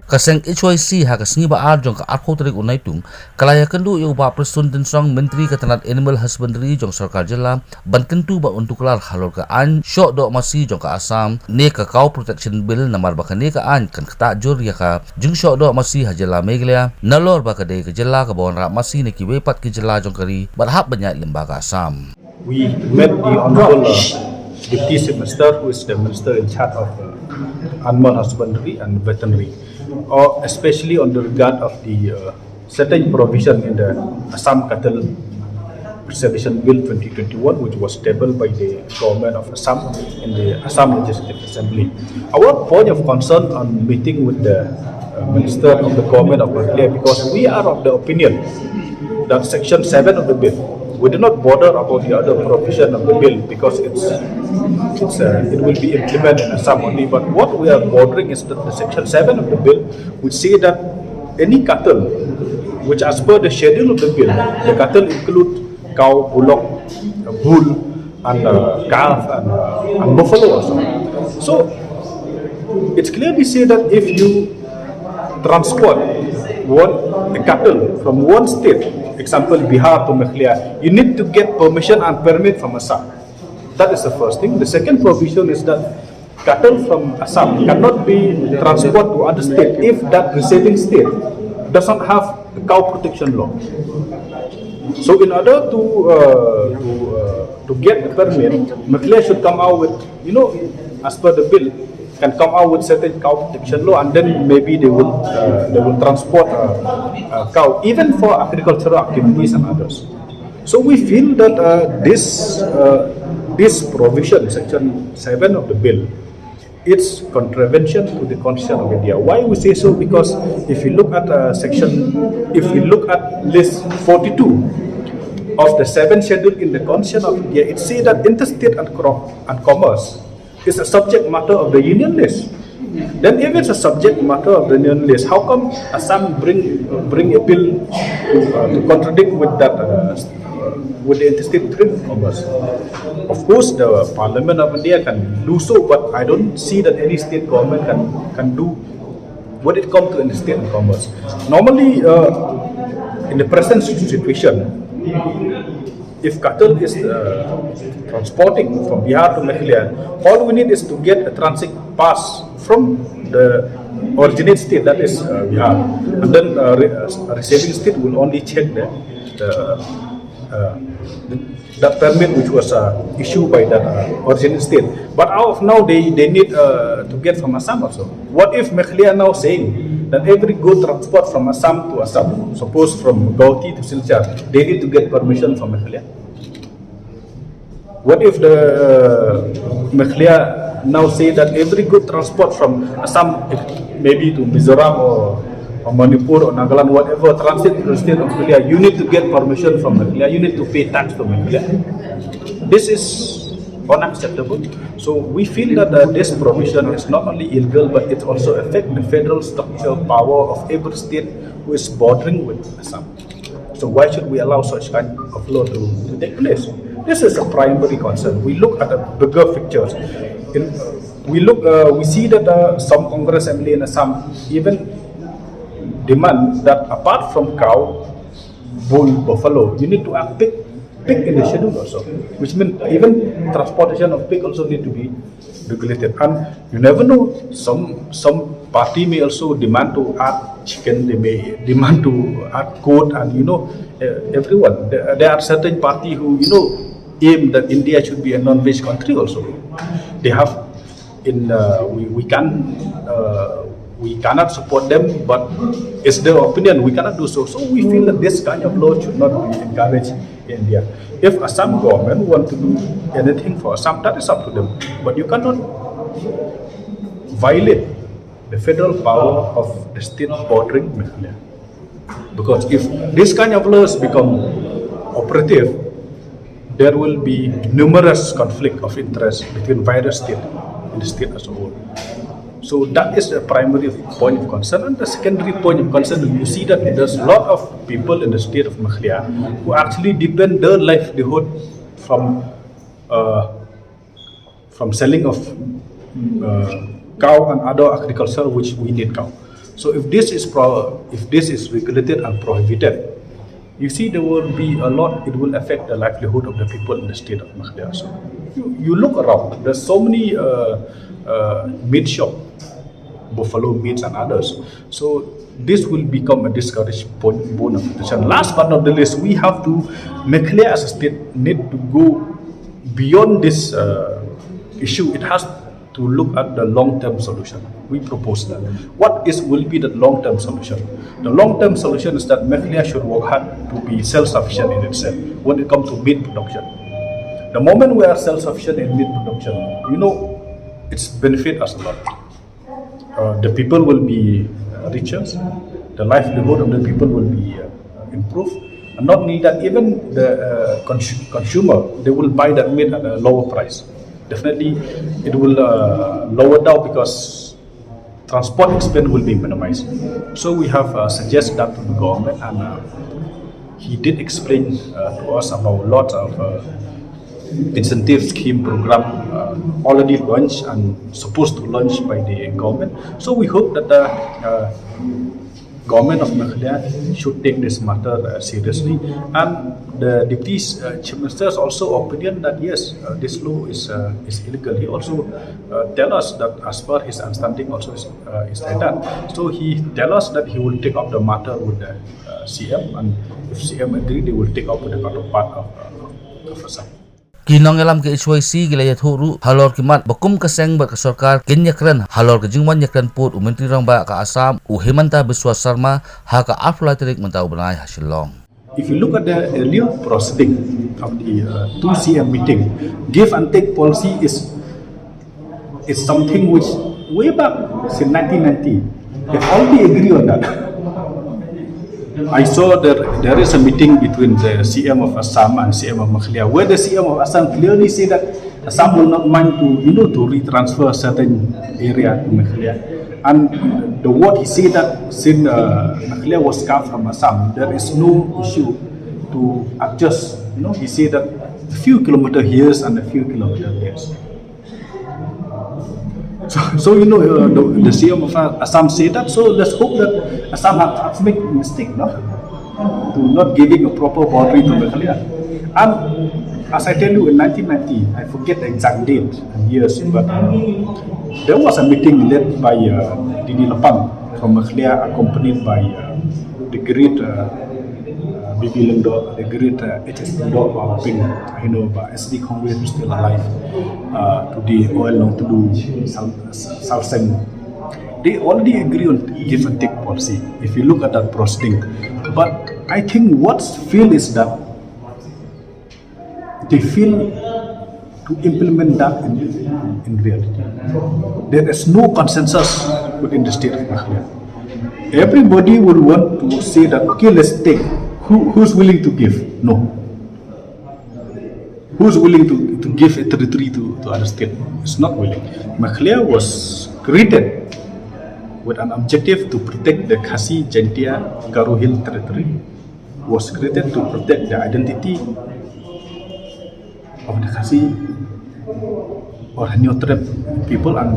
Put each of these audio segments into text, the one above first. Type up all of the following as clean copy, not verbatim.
Kaseng HYC hakas ngiba jong ka arko tarik unai tung kalaya kendu yo ba Prestone Dinsong Menteri Ketenaga Animal Husbandry jong sarkar jela bantentu ba untuk Tuklar Halor ka Aiñ Shoh Doh Masi jong ka Assam ne ka Cow Protection Bill namar ba ne ka Aiñ kan kata jur ya ka jeng Shoh Doh Masi hajela meglia nalor ba ka de ka jela ka bawon ra Masi ne ki wepat ki jela jong kari berhap banyak lembaga Assam. We met the Honorable Deputy Chief Minister, who is the Minister in charge of Animal Husbandry and Veterinary, or especially on the regard of the certain provision in the Assam Cattle Preservation Bill 2021, which was tabled by the government of Assam in the Assam Legislative Assembly. Our point of concern on meeting with the Minister of the Government of India, because we are of the opinion that Section 7 of the bill, we do not bother about the other provision of the bill because it will be implemented in Assam only. But what we are bothering is that the Section 7 of the bill would say that any cattle, which as per the schedule of the bill, the cattle include cow, bullock, bull, and calf, and buffalo also. So it's clearly said that if you transport a cattle from one state, example Bihar to Meghalaya, you need to get permission and permit from Assam. That is the first thing. The second provision is that cattle from Assam cannot be transported to other state if that receiving state doesn't have a cow protection law. So in order to get a permit, Meghalaya should come out with, as per the bill, can come out with certain cow protection law, and then maybe they will transport a cow even for agricultural activities and others. So we feel that this provision, Section 7 of the bill, it's contravention to the Constitution of India. Why we say so? Because if you look at list 42 of the 7th schedule in the Constitution of India, it says that interstate and commerce is a subject matter of the union list. Then if it's a subject matter of the union list, how come Assam bring a bill to contradict with that with the interstate trade commerce? Of course, the Parliament of India can do so, but I don't see that any state government can do when it comes to interstate commerce. Normally, in the present situation, if cattle is transporting from Bihar to Meghalaya, all we need is to get a transit pass from the originate state, that is Bihar, and then receiving state will only check that permit which was issued by that originate state. But out of now they need to get from Assam also. What if Meghalaya now saying that every good transport from Assam to Assam, suppose from Gauti to Silchar, they need to get permission from Meghalaya? What if the Meghalaya now say that every good transport from Assam, maybe to Mizoram or Manipur or Nagaland, whatever, transit to the state of Meghalaya, you need to get permission from Meghalaya, you need to pay tax to Meghalaya? This is unacceptable. So we feel that this provision is not only illegal, but it also affects the federal structural power of every state who is bordering with Assam. So why should we allow such kind of law to take place? This is a primary concern. We look at the bigger pictures. We see that some Congress MLA in Assam even demand that apart from cow, bull, buffalo, you need to add pig in the schedule also, which means even transportation of pig also need to be regulated. And you never know, some party may also demand to add chicken, they may demand to add goat, and everyone. There are certain party who aim that India should be a non-veg country also. They have we cannot support them, but it's their opinion, we cannot do so. So we feel that this kind of law should not be encouraged in India. If Assam government want to do anything for Assam, that is up to them. But you cannot violate the federal power of the state bordering Meghalaya. Because if this kind of laws become operative, there will be numerous conflict of interest between various states in the state as a whole. So that is the primary point of concern. And the secondary point of concern, you see that there's a lot of people in the state of Meghalaya who actually depend their livelihood from selling of cow and other agriculture, which we need cow. So if this is regulated and prohibited, you see there will be a lot. It will affect the livelihood of the people in the state of Meghalaya. So you look around. There's so many meat shop, buffalo meats and others. So this will become a discouraged bone of contention. Last but not the least, we have to Meghalaya as a state need to go beyond this issue. It has to look at the long-term solution. We propose that. Will be the long-term solution? The long-term solution is that Meghalaya should work hard to be self-sufficient in itself when it comes to meat production. The moment we are self-sufficient in meat production, it's benefit us a lot. The people will be richer, the livelihood of the people will be improved, and not only that, even the consumer, they will buy that meat at a lower price. Definitely, it will lower down because transport expense will be minimized. So we have suggested that to the government, and he did explain to us about lots of incentive scheme program already launched and supposed to launch by the government. So we hope that the government of Meghalaya should take this matter seriously, and the deputy chief minister's also opinion that yes, this law is illegal. He also tell us that as per his understanding also is like that. So he tell us that he will take up the matter with the CM, and if CM agree, they will take up with the counterpart of Assam. Kinong alam ke HYC gilaya thuru halor kimat bakum kaseng ba ka sarkar kenyakran halor ke jingwan yakran put menteri rang ba ka Assam Hemanta Biswa Sarma ha ka aflatrik mentau benai hasilong. If you look at the earlier proceeding of the 2 CM meeting, give and take policy is something which way back since 1990 they already agree on that. I saw that there is a meeting between the CM of Assam and CM of Meghalaya, where the CM of Assam clearly say that Assam will not mind to retransfer certain area to Meghalaya. And the word he said that since Meghalaya was carved from Assam, there is no issue to adjust. He said that a few kilometers here and a few kilometers there. So the CM of Assam said that. So let's hope that Assam has made a mistake, to not giving a proper boundary to Meghalaya. And as I tell you, in 1990, I forget the exact date and years, but there was a meeting led by Didi Lapang from Meghalaya, accompanied by the great Bibi Lendo, the great HS Lendo, SD Congress is still alive, today oil long to do Salseng. They already agree on give and take policy if you look at that proceeding. But I think what's feel is that they feel to implement that in reality. There is no consensus within the state of Meghalaya. Everybody would want to say that, okay, let's take. Who's willing to give? No. Who's willing to give a territory to other state? It's not willing. Meghalaya was created with an objective to protect the Khasi, Jaintia, Garo Hill territory. Was created to protect the identity of the Khasi or Hanyotrep people and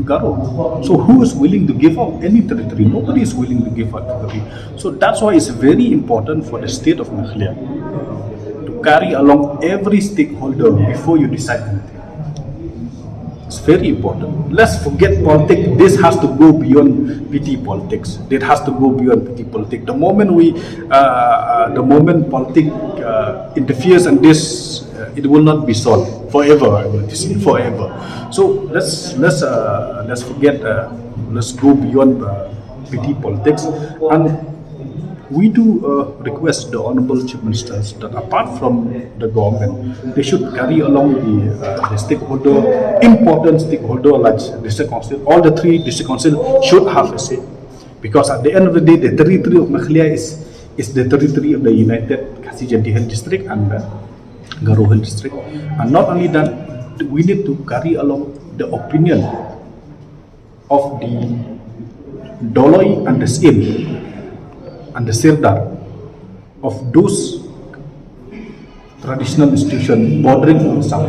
Garo. So who is willing to give up any territory? Nobody is willing to give up territory. So that's why it's very important for the state of Meghalaya to carry along every stakeholder before you decide anything. It's very important. Let's forget politics. This has to go beyond petty politics. It has to go beyond petty politics. The moment politics interferes in this, it will not be solved forever. I want to say forever. So let's forget. Let's go beyond petty politics, and we do request the honourable chief ministers that apart from the government, they should carry along the stakeholder, important stakeholder like district council. All the 3 district council should have a say, because at the end of the day, the territory of Meghalaya is the territory of the United Khasi Jaintia Hill District and Garo Hill District. And not only that, we need to carry along the opinion of the Doloi and the SIM and the Sirdar of those traditional institutions bordering on Assam.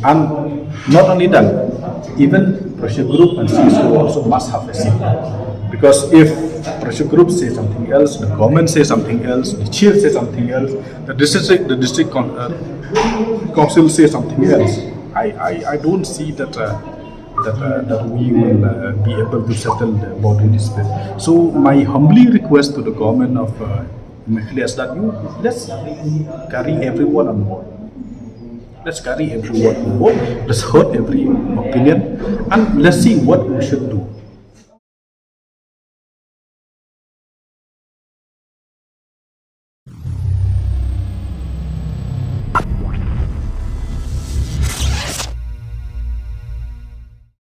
And not only that, even pressure group and CSO also must have a say, Because if pressure group say something else, the government say something else, the chief say something else, the district council say something else, I don't see that that we will be able to settle the border dispute. So my humbly request to the government of Meghalaya is that let's carry everyone on board. Let's carry everyone on board. Let's heard every opinion, and let's see what we should do.